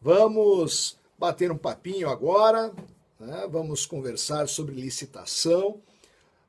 Vamos bater um papinho agora, né? Vamos conversar sobre licitação.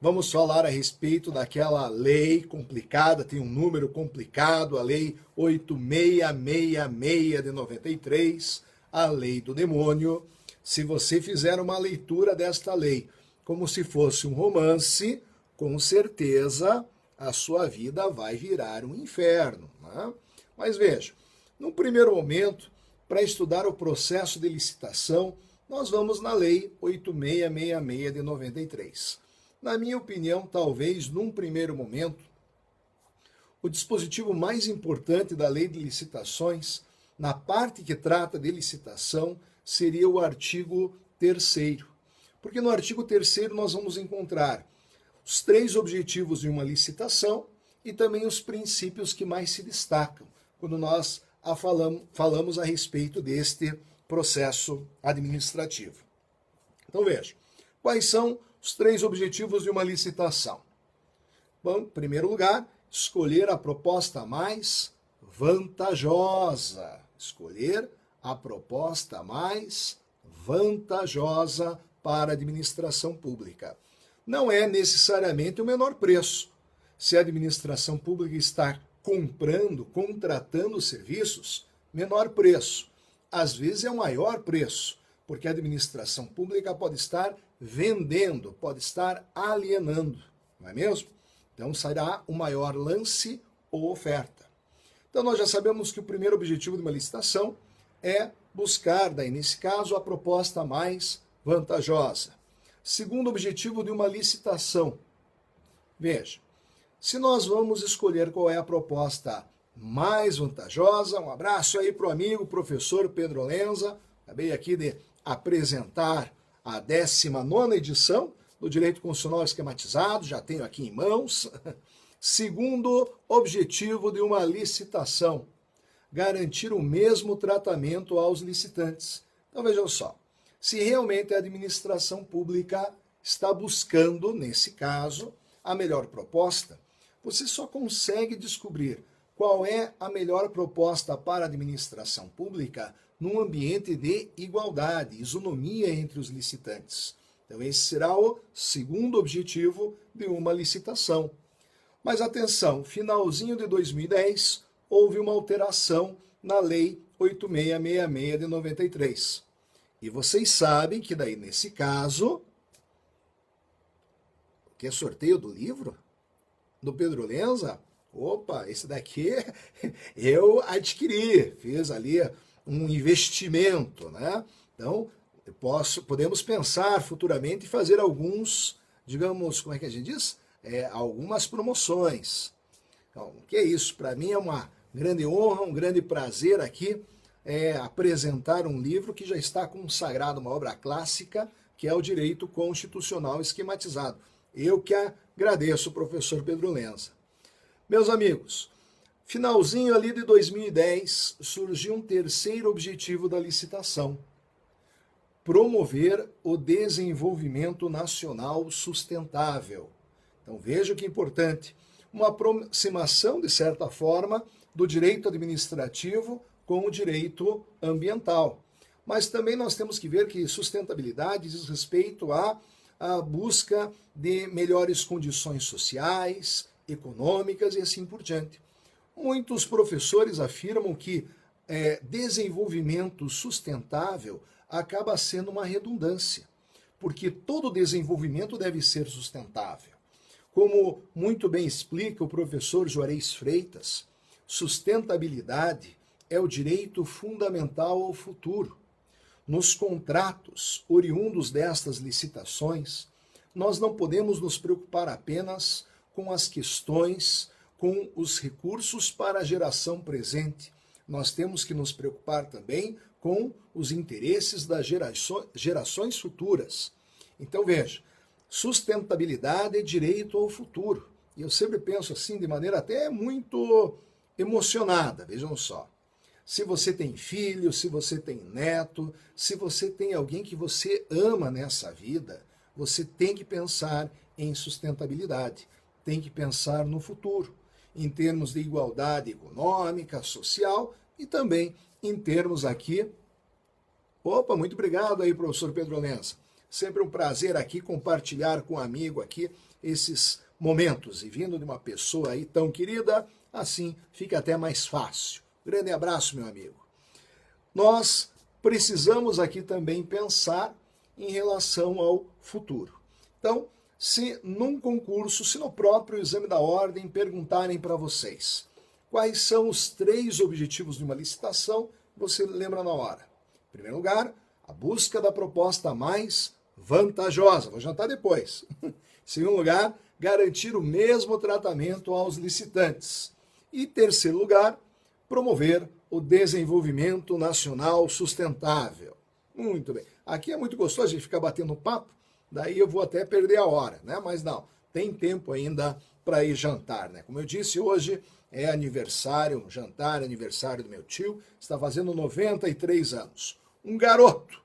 Vamos falar a respeito daquela lei complicada, tem um número complicado, a Lei 8666 de 93, a Lei do Demônio. Se você fizer uma leitura desta lei como se fosse um romance, com certeza a sua vida vai virar um inferno, né? Mas veja, num primeiro momento, para estudar o processo de licitação, nós vamos na Lei 8666 de 93. Na minha opinião, talvez, num primeiro momento, o dispositivo mais importante da Lei de Licitações, na parte que trata de licitação, seria o artigo 3º. Porque no artigo 3º nós vamos encontrar os 3 objetivos de uma licitação e também os princípios que mais se destacam quando nós falamos a respeito deste processo administrativo. Então veja, quais são os 3 objetivos de uma licitação? Bom, em primeiro lugar, escolher a proposta mais vantajosa. Escolher a proposta mais vantajosa para a administração pública. Não é necessariamente o menor preço. Se a administração pública está contratando serviços, menor preço. Às vezes é o maior preço, porque a administração pública pode estar vendendo, pode estar alienando, não é mesmo? Então será o maior lance ou oferta. Então nós já sabemos que o primeiro objetivo de uma licitação é buscar, daí nesse caso, a proposta mais vantajosa. Segundo objetivo de uma licitação. Veja, se nós vamos escolher qual é a proposta mais vantajosa, um abraço aí para o amigo professor Pedro Lenza, acabei aqui de apresentar a 19ª edição do Direito Constitucional Esquematizado, já tenho aqui em mãos. Segundo objetivo de uma licitação, garantir o mesmo tratamento aos licitantes. Então vejam só, se realmente a administração pública está buscando, nesse caso, a melhor proposta, você só consegue descobrir qual é a melhor proposta para a administração pública num ambiente de igualdade, isonomia entre os licitantes. Então esse será o segundo objetivo de uma licitação. Mas atenção, finalzinho de 2010, houve uma alteração na Lei 8666 de 93. E vocês sabem que daí, nesse caso, que é sorteio do livro? Do Pedro Lenza? Opa, esse daqui eu adquiri, fiz ali um investimento, né? Então, podemos pensar futuramente em fazer alguns, digamos, como é que a gente diz? Algumas promoções. Então, o que é isso? Para mim é uma grande honra, um grande prazer aqui apresentar um livro que já está consagrado, uma obra clássica, que é o Direito Constitucional Esquematizado. Eu que agradeço, professor Pedro Lenza. Meus amigos, finalzinho ali de 2010, surgiu um terceiro objetivo da licitação: promover o desenvolvimento nacional sustentável. Então veja que importante, uma aproximação, de certa forma, do direito administrativo com o direito ambiental. Mas também nós temos que ver que sustentabilidade diz respeito à busca de melhores condições sociais, econômicas e assim por diante. Muitos professores afirmam que desenvolvimento sustentável acaba sendo uma redundância, porque todo desenvolvimento deve ser sustentável. Como muito bem explica o professor Juarez Freitas, sustentabilidade é o direito fundamental ao futuro. Nos contratos oriundos destas licitações, nós não podemos nos preocupar apenas com as questões, com os recursos para a geração presente. Nós temos que nos preocupar também com os interesses das gerações futuras. Então veja, sustentabilidade é direito ao futuro. E eu sempre penso assim, de maneira até muito emocionada, vejam só. Se você tem filho, se você tem neto, se você tem alguém que você ama nessa vida, você tem que pensar em sustentabilidade, tem que pensar no futuro, em termos de igualdade econômica, social e também em termos aqui Opa, muito obrigado aí, professor Pedro Lenza. Sempre um prazer aqui compartilhar com um amigo aqui esses momentos. E vindo de uma pessoa aí tão querida, assim fica até mais fácil. Grande abraço, meu amigo. Nós precisamos aqui também pensar em relação ao futuro. Então, se num concurso, se no próprio exame da ordem perguntarem para vocês quais são os 3 objetivos de uma licitação, você lembra na hora. Em primeiro lugar, a busca da proposta mais vantajosa. Vou jantar depois. Em segundo lugar, garantir o mesmo tratamento aos licitantes. E em terceiro lugar, promover o desenvolvimento nacional sustentável. Muito bem. Aqui é muito gostoso a gente ficar batendo papo, daí eu vou até perder a hora, né? Mas não, tem tempo ainda para ir jantar, né? Como eu disse, hoje é aniversário, aniversário do meu tio, está fazendo 93 anos. Um garoto.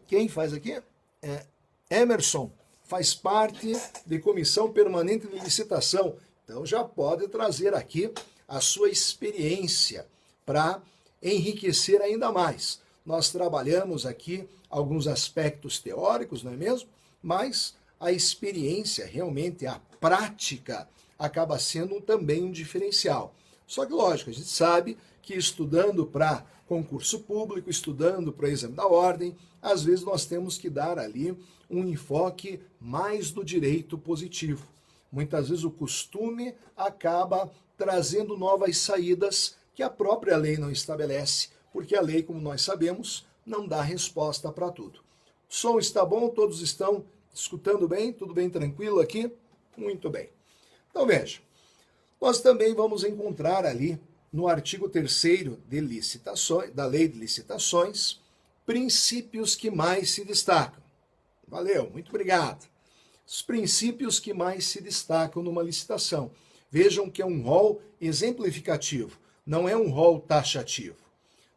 Quem faz aqui? É Emerson, faz parte de comissão permanente de licitação, então já pode trazer aqui a sua experiência para enriquecer ainda mais. Nós trabalhamos aqui alguns aspectos teóricos, não é mesmo? Mas a experiência, realmente, a prática, acaba sendo também um diferencial. Só que, lógico, a gente sabe que estudando para concurso público, estudando para o exame da ordem, às vezes nós temos que dar ali um enfoque mais do direito positivo. Muitas vezes o costume acaba trazendo novas saídas que a própria lei não estabelece, porque a lei, como nós sabemos, não dá resposta para tudo. O som está bom? Todos estão escutando bem? Tudo bem tranquilo aqui? Muito bem. Então veja, nós também vamos encontrar ali no artigo 3º de licitações, da Lei de Licitações, princípios que mais se destacam. Valeu, muito obrigado. Os princípios que mais se destacam numa licitação. Vejam que é um rol exemplificativo, não é um rol taxativo.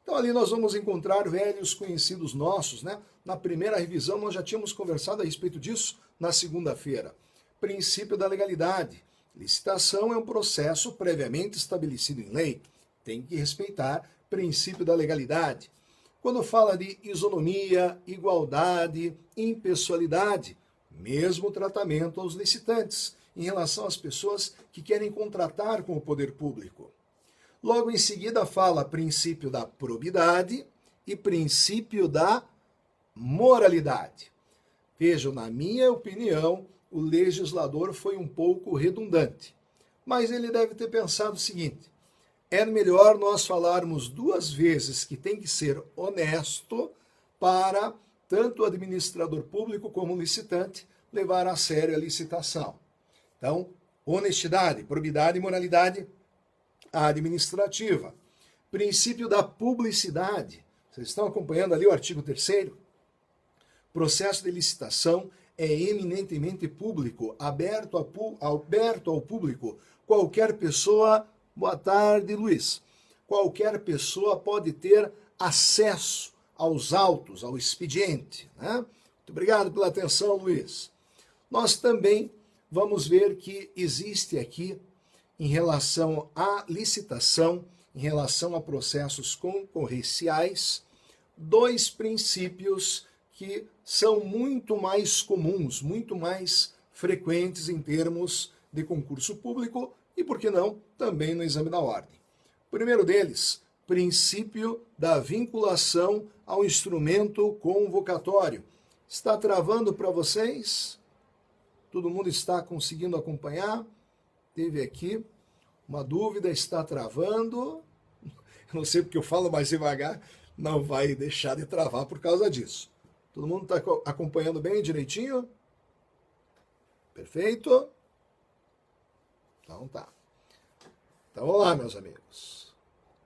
Então ali nós vamos encontrar velhos conhecidos nossos, né? Na primeira revisão nós já tínhamos conversado a respeito disso na segunda-feira. Princípio da legalidade. Licitação é um processo previamente estabelecido em lei. Tem que respeitar o princípio da legalidade. Quando fala de isonomia, igualdade, impessoalidade, mesmo tratamento aos licitantes, em relação às pessoas que querem contratar com o poder público. Logo em seguida fala princípio da probidade e princípio da moralidade. Vejam, na minha opinião, o legislador foi um pouco redundante, mas ele deve ter pensado o seguinte: é melhor nós falarmos 2 vezes que tem que ser honesto para tanto o administrador público como o licitante levar a sério a licitação. Então, honestidade, probidade e moralidade administrativa. Princípio da publicidade. Vocês estão acompanhando ali o artigo 3º? Processo de licitação é eminentemente público, aberto ao público. Qualquer pessoa, boa tarde, Luiz, qualquer pessoa pode ter acesso aos autos, ao expediente, né? Muito obrigado pela atenção, Luiz. Nós também vamos ver que existe aqui, em relação à licitação, em relação a processos concorrenciais, 2 princípios que são muito mais comuns, muito mais frequentes em termos de concurso público e, por que não, também no exame da ordem. O primeiro deles, princípio da vinculação ao instrumento convocatório. Está travando para vocês? Todo mundo está conseguindo acompanhar? Teve aqui uma dúvida, está travando. Eu não sei porque eu falo mais devagar, não vai deixar de travar por causa disso. Todo mundo está acompanhando bem, direitinho? Perfeito? Então tá. Então vamos lá, meus amigos.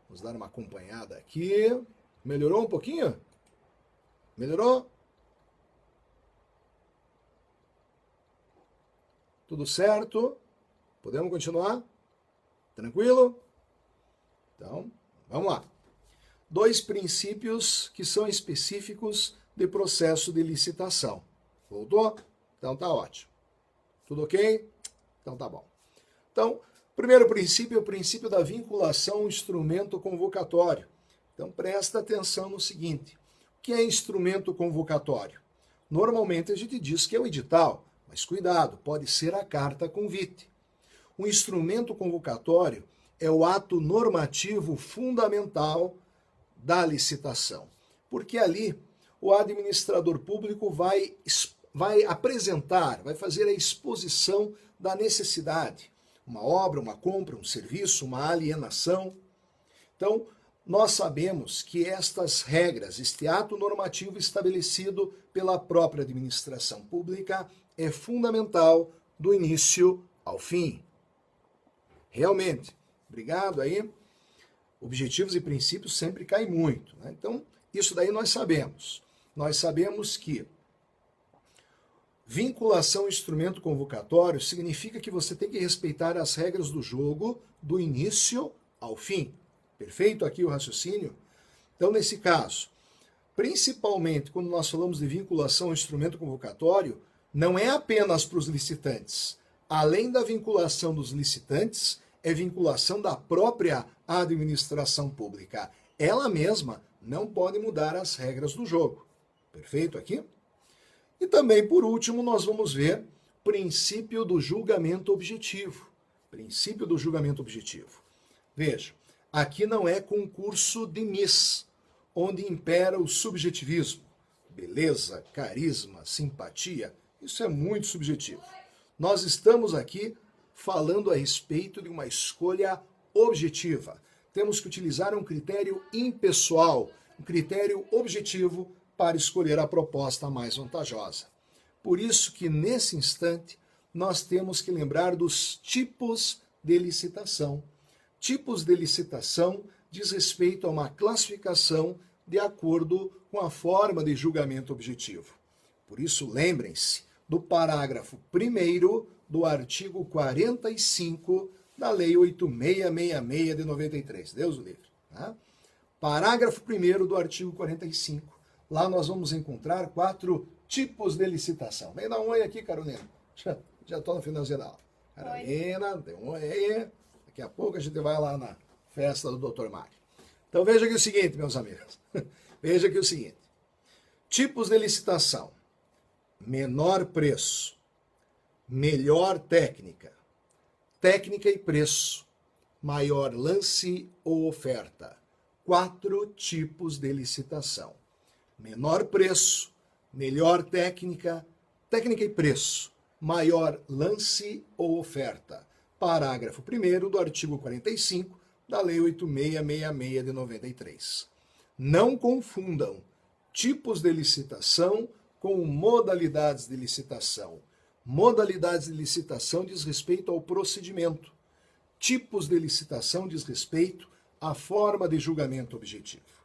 Vamos dar uma acompanhada aqui. Melhorou um pouquinho? Melhorou? Tudo certo? Podemos continuar? Tranquilo? Então, vamos lá. 2 princípios que são específicos de processo de licitação. Voltou? Então tá ótimo. Tudo ok? Então tá bom. Então, primeiro princípio é o princípio da vinculação ao instrumento convocatório. Então presta atenção no seguinte, o que é instrumento convocatório? Normalmente a gente diz que é o edital, mas cuidado, pode ser a carta convite. O instrumento convocatório é o ato normativo fundamental da licitação, porque ali o administrador público vai apresentar, vai fazer a exposição da necessidade, uma obra, uma compra, um serviço, uma alienação. Então, nós sabemos que estas regras, este ato normativo estabelecido pela própria administração pública é fundamental do início ao fim. Realmente, obrigado aí. Objetivos e princípios sempre caem muito, né? Então, isso daí nós sabemos. Nós sabemos que vinculação ao instrumento convocatório significa que você tem que respeitar as regras do jogo do início ao fim. Perfeito aqui o raciocínio? Então, nesse caso, principalmente quando nós falamos de vinculação ao instrumento convocatório, não é apenas para os licitantes. Além da vinculação dos licitantes, é vinculação da própria administração pública. Ela mesma não pode mudar as regras do jogo. Perfeito aqui? E também, por último, nós vamos ver princípio do julgamento objetivo. Princípio do julgamento objetivo. Veja, aqui não é concurso de Miss, onde impera o subjetivismo. Beleza, carisma, simpatia, isso é muito subjetivo. Nós estamos aqui falando a respeito de uma escolha objetiva. Temos que utilizar um critério impessoal, um critério objetivo para escolher a proposta mais vantajosa. Por isso que, nesse instante, nós temos que lembrar dos tipos de licitação. Tipos de licitação diz respeito a uma classificação de acordo com a forma de julgamento objetivo. Por isso, lembrem-se do parágrafo 1º do artigo 45 da Lei 8666 de 93. Deus o livre. Tá? Parágrafo 1º do artigo 45. Lá nós vamos encontrar 4 tipos de licitação. Vem dar um oi aqui, Carolina. Já estou no finalzinho da aula. Carolina, dê um oi aí. Daqui a pouco a gente vai lá na festa do Dr. Mário. Então veja aqui o seguinte, meus amigos. Veja aqui o seguinte. Tipos de licitação. Menor preço. Melhor técnica. Técnica e preço. Maior lance ou oferta. 4 tipos de licitação. Menor preço, melhor técnica, técnica e preço, maior lance ou oferta. Parágrafo 1º do artigo 45 da Lei 8666 de 93. Não confundam tipos de licitação com modalidades de licitação. Modalidades de licitação diz respeito ao procedimento. Tipos de licitação diz respeito à forma de julgamento objetivo.